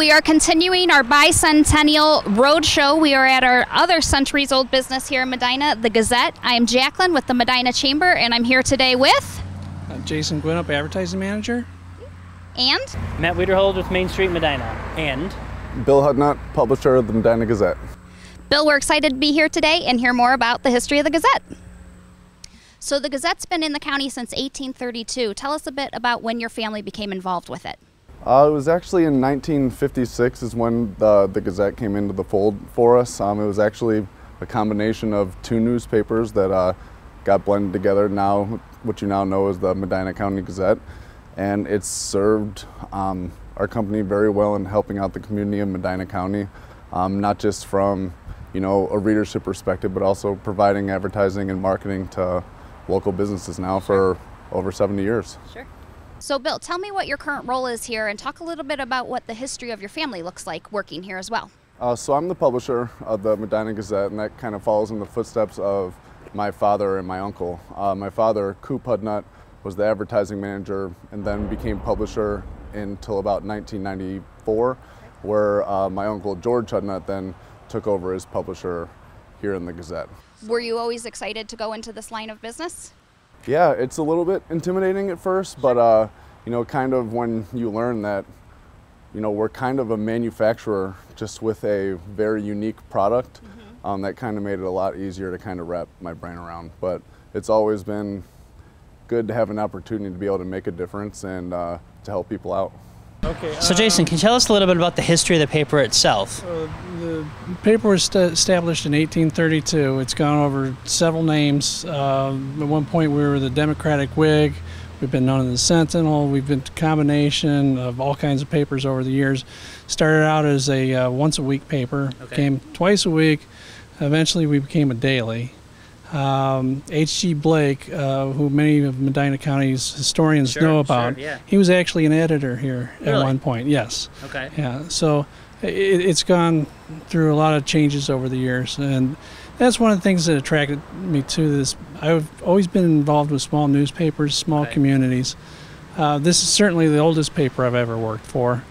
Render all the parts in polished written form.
we are continuing our Bicentennial Roadshow. We are at our other centuries-old business here in Medina, the Gazette. I am Jacqueline with the Medina Chamber, and I'm here today with... Jason Gwinnett, Advertising Manager. And? Matt Wiederhold with Main Street Medina. And? Bill Hudnut, Publisher of the Medina Gazette. Bill, we're excited to be here today and hear more about the history of the Gazette. So the Gazette's been in the county since 1832. Tell us a bit about when your family became involved with it. It was actually in 1956 is when the Gazette came into the fold for us. It was actually a combination of two newspapers that got blended together, now what you now know as the Medina County Gazette. And it's served our company very well in helping out the community of Medina County, not just from a readership perspective, but also providing advertising and marketing to local businesses now for over 70 years. Sure. So Bill, tell me what your current role is here and talk a little bit about what the history of your family looks like working here as well. So I'm the publisher of the Medina Gazette, and that kind of follows in the footsteps of my father and my uncle. My father, Coop Hudnut, was the advertising manager and then became publisher until about 1994, where my uncle George Hudnut then took over as publisher here in the Gazette. Were you always excited to go into this line of business? Yeah, it's a little bit intimidating at first, but kind of when you learn that, we're kind of a manufacturer just with a very unique product, that kind of made it a lot easier to kind of wrap my brain around. But it's always been good to have an opportunity to be able to make a difference and to help people out. Okay. So Jason, can you tell us a little bit about the history of the paper itself? The paper was established in 1832. It's gone over several names. At one point we were the Democratic Whig. We've been known as the Sentinel. We've been a combination of all kinds of papers over the years. Started out as a once-a-week paper, became twice a week. Eventually we became a daily. H.G. Blake, who many of Medina County's historians know about, he was actually an editor here at one point, yes. Okay. Yeah, so it's gone through a lot of changes over the years, and that's one of the things that attracted me to this. I've always been involved with small newspapers, small communities. This is certainly the oldest paper I've ever worked for,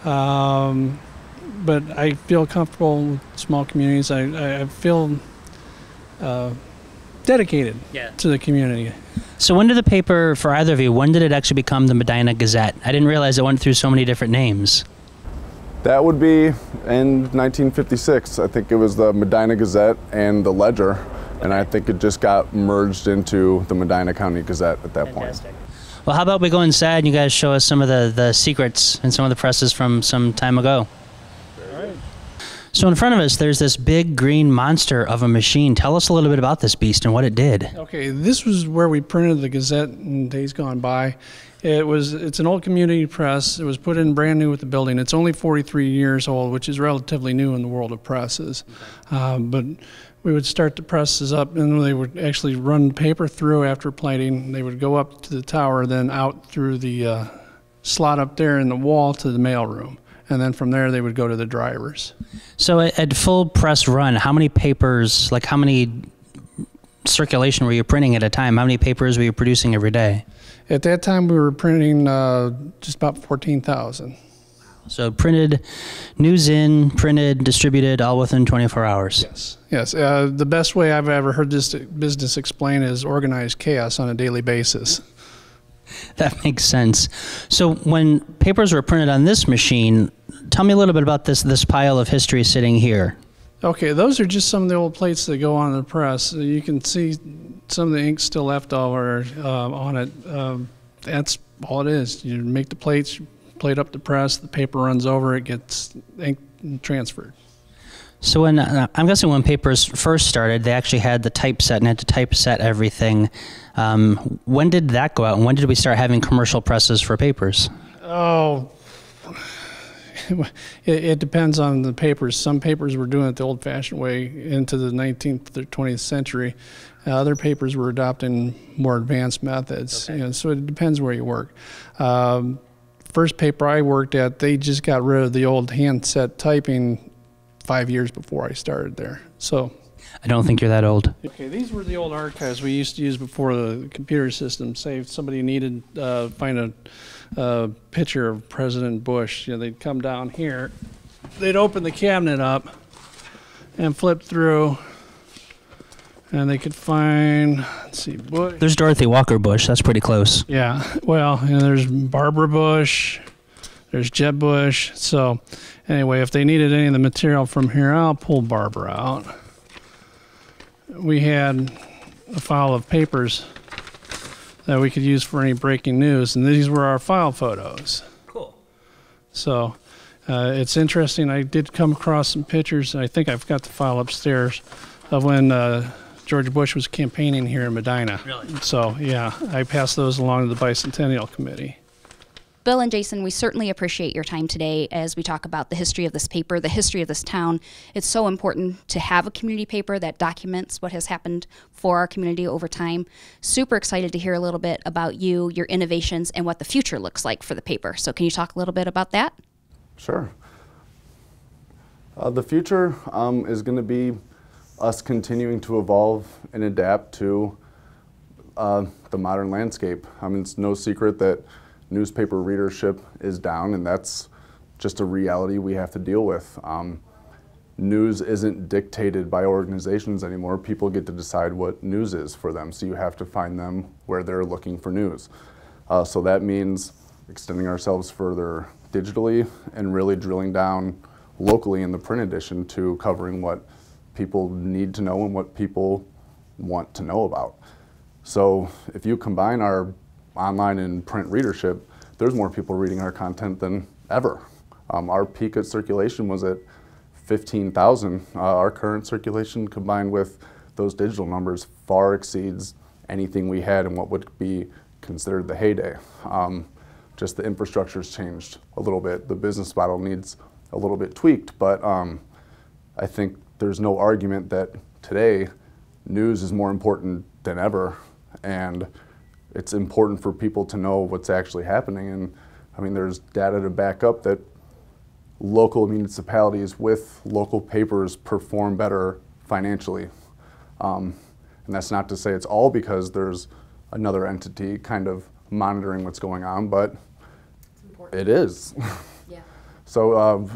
but I feel comfortable with small communities. I feel dedicated to the community. So when did the paper, for either of you, when did it actually become the Medina Gazette? I didn't realize it went through so many different names. That would be in 1956. I think it was the Medina Gazette and the Ledger, and I think it just got merged into the Medina County Gazette at that point. Well, how about we go inside and you guys show us some of the secrets and some of the presses from some time ago. So in front of us, there's this big green monster of a machine. Tell us a little bit about this beast and what it did. Okay, this was where we printed the Gazette in days gone by. It's an old community press. It was put in brand new with the building. It's only 43 years old, which is relatively new in the world of presses. But we would start the presses up, and they would actually run paper through after plating. They would go up to the tower, then out through the slot up there in the wall to the mail room. And then from there, they would go to the drivers. So at full press run, how many papers, like how many circulation were you printing at a time? How many papers were you producing every day? At that time, we were printing just about 14,000. So printed, news in, printed, distributed, all within 24 hours. Yes, yes. The best way I've ever heard this business explained is organized chaos on a daily basis. That makes sense. So when papers were printed on this machine, tell me a little bit about this pile of history sitting here. Okay, those are just some of the old plates that go on the press. You can see some of the ink still left over on it. That's all it is. You make the plates, you plate up the press, the paper runs over, it gets ink transferred. So when I'm guessing when papers first started, they actually had the typeset and had to typeset everything. When did that go out, and when did we start having commercial presses for papers? Oh, it depends on the papers. Some papers were doing it the old-fashioned way into the 19th or 20th century. Other papers were adopting more advanced methods. So it depends where you work. First paper I worked at, they just got rid of the old handset typing 5 years before I started there. So I don't think you're that old. Okay, these were the old archives we used to use before the computer system. Say if somebody needed find a picture of President Bush, they'd come down here, they'd open the cabinet up and flip through, and they could find, let's see, Bush. There's Dorothy Walker Bush. That's pretty close. Yeah, well, there's Barbara Bush, there's Jeb Bush. So anyway, if they needed any of the material from here, I'll pull Barbara out. We had a file of papers that we could use for any breaking news, and these were our file photos. Cool. So it's interesting. I did come across some pictures, and I think I've got the file upstairs, of when George Bush was campaigning here in Medina. Really? So, yeah, I passed those along to the Bicentennial Committee. Bill and Jason, we certainly appreciate your time today as we talk about the history of this paper, the history of this town. It's so important to have a community paper that documents what has happened for our community over time. Super excited to hear a little bit about you, your innovations, and what the future looks like for the paper. So can you talk a little bit about that? Sure. The future is going to be us continuing to evolve and adapt to the modern landscape. I mean, it's no secret that newspaper readership is down, and that's just a reality we have to deal with. News isn't dictated by organizations anymore. People get to decide what news is for them, so you have to find them where they're looking for news. So that means extending ourselves further digitally and really drilling down locally in the print edition to covering what people need to know and what people want to know about. So if you combine our online and print readership, there's more people reading our content than ever. Our peak at circulation was at 15,000. Our current circulation combined with those digital numbers far exceeds anything we had in what would be considered the heyday. Just the infrastructure's changed a little bit. The business model needs a little bit tweaked, but I think there's no argument that today news is more important than ever, and it's important for people to know what's actually happening. And I mean, there's data to back up that local municipalities with local papers perform better financially. And that's not to say it's all because there's another entity kind of monitoring what's going on, but it is. Yeah. So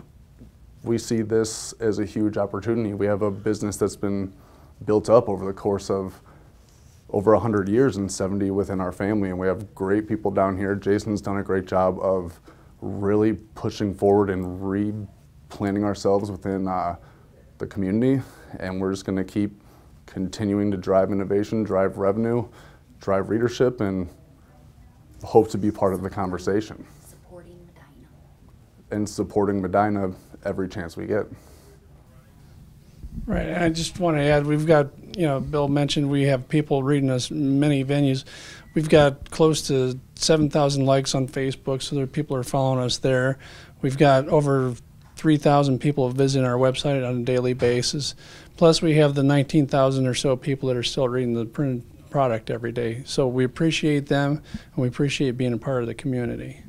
we see this as a huge opportunity. We have a business that's been built up over the course of over 100 years and 70 within our family, and we have great people down here. Jason's done a great job of really pushing forward and replanting ourselves within the community, and we're just going to keep continuing to drive innovation, drive revenue, drive readership, and hope to be part of the conversation. Supporting Medina. And supporting Medina every chance we get. Right, and I just want to add, we've got, Bill mentioned we have people reading us in many venues. We've got close to 7,000 likes on Facebook, so there are people are following us there. We've got over 3,000 people visiting our website on a daily basis. Plus we have the 19,000 or so people that are still reading the printed product every day. So we appreciate them, and we appreciate being a part of the community.